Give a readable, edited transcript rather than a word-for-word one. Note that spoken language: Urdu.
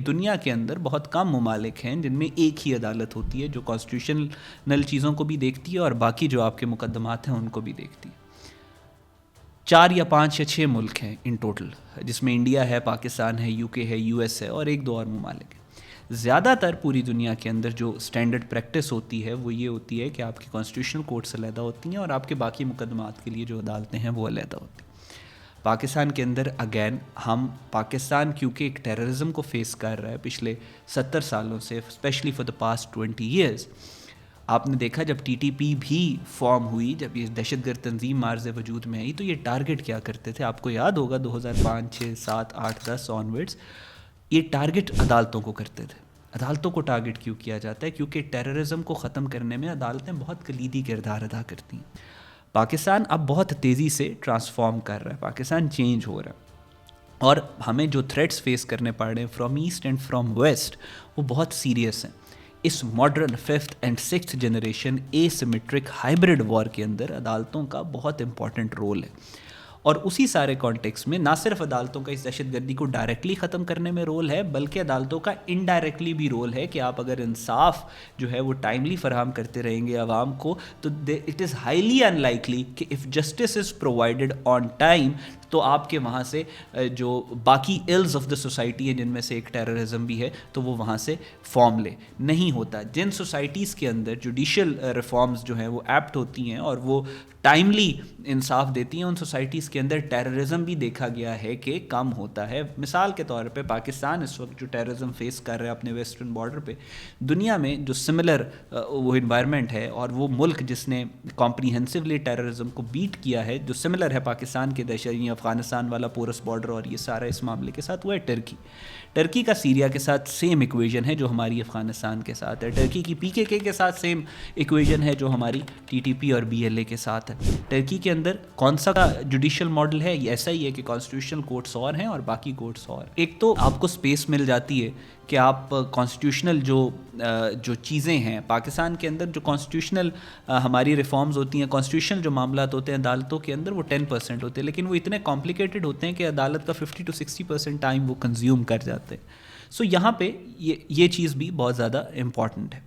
دنیا کے اندر بہت کم ممالک ہیں جن میں ایک ہی عدالت ہوتی ہے جو کانسٹیٹیوشنل چیزوں کو بھی دیکھتی ہے اور باقی جو آپ کے مقدمات ہیں ان کو بھی دیکھتی ہے. 4 یا 5 یا 6 ملک ہیں ان ٹوٹل، جس میں انڈیا ہے، پاکستان ہے، یو کے ہے، یو ایس ہے اور 1-2 اور ممالک ہیں. زیادہ تر پوری دنیا کے اندر جو اسٹینڈرڈ پریکٹس ہوتی ہے وہ یہ ہوتی ہے کہ آپ کی کانسٹیٹیوشنل کورٹس علیحدہ ہوتی ہیں اور آپ کے باقی مقدمات کے لیے جو عدالتیں ہیں وہ علیحدہ ہوتی ہیں. پاکستان کے اندر اگین پاکستان کیونکہ ایک ٹیررزم کو فیس کر رہا ہے پچھلے 70 سالوں سے، especially for the past 20 years. آپ نے دیکھا جب ٹی ٹی پی بھی فارم ہوئی، جب یہ دہشت گرد تنظیم مارز وجود میں آئی، تو یہ ٹارگٹ کیا کرتے تھے؟ آپ کو یاد ہوگا 2005 6 7 8 10 آنورڈس یہ ٹارگٹ عدالتوں کو کرتے تھے. عدالتوں کو ٹارگٹ کیوں کیا جاتا ہے؟ کیونکہ ٹیررزم کو ختم کرنے میں عدالتیں بہت کلیدی کردار ادا کرتی ہیں. پاکستان اب بہت تیزی سے ٹرانسفارم کر رہا ہے، پاکستان چینج ہو رہا ہے، اور ہمیں جو تھریٹس فیس کرنے پڑ رہے ہیں from east and from west وہ بہت سیریس ہیں. اس modern 5th and 6th generation asymmetric hybrid war کے اندر عدالتوں کا بہت امپورٹنٹ رول ہے. اور اسی سارے کانٹیکس میں نہ صرف عدالتوں کا اس دہشت گردی کو ڈائریکٹلی ختم کرنے میں رول ہے، بلکہ عدالتوں کا انڈائریکٹلی بھی رول ہے کہ آپ اگر انصاف جو ہے وہ ٹائملی فراہم کرتے رہیں گے عوام کو تو it is highly unlikely کہ if justice is provided on time تو آپ کے وہاں سے جو باقی ایلز آف دا سوسائٹی ہیں جن میں سے ایک ٹیررزم بھی ہے تو وہ وہاں سے فارم لے. نہیں ہوتا. جن سوسائٹیز کے اندر جوڈیشل ریفارمز جو ہیں وہ ایپٹ ہوتی ہیں اور وہ ٹائملی انصاف دیتی ہیں، ان سوسائٹیز کے اندر ٹیررزم بھی دیکھا گیا ہے کہ کم ہوتا ہے. مثال کے طور پہ پاکستان اس وقت جو ٹیررزم فیس کر رہا ہے اپنے ویسٹرن بارڈر پہ، دنیا میں جو سملر وہ انوائرمنٹ ہے اور وہ ملک جس نے کمپریہنسولی ٹیررزم کو بیٹ کیا ہے جو سملر ہے پاکستان کے دہشت افغانستان والا پورس بارڈر اور یہ سارا اس معاملے کے ساتھ، وہ ہے ٹرکی. ٹرکی کا سیریا کے ساتھ سیم ایکویژن ہے جو ہماری افغانستان کے ساتھ ہے. ٹرکی کی PKK کے ساتھ سیم ایکویژن ہے جو ہماری TTP اور BLA کے ساتھ ہے. ٹرکی کے اندر کون سا جوڈیشل ماڈل ہے؟ ایسا ہی ہے کہ کانسٹیٹیوشنل کورٹس اور ہیں اور باقی کورٹس اور. ایک تو آپ کو اسپیس مل جاتی ہے کہ آپ کانسٹیٹیوشنل جو چیزیں ہیں پاکستان کے اندر، جو کانسٹیٹیوشنل ہماری ریفارمز ہوتی ہیں، کانسٹیٹیوشنل جو معاملات ہوتے ہیں عدالتوں کے اندر وہ 10% ہوتے ہیں، لیکن وہ اتنے کمپلیکیٹڈ ہوتے ہیں کہ عدالت کا 50 to 60% ٹائم وہ کنزیوم کر جاتے ہیں. سو یہاں پہ یہ چیز بھی بہت زیادہ امپورٹنٹ ہے.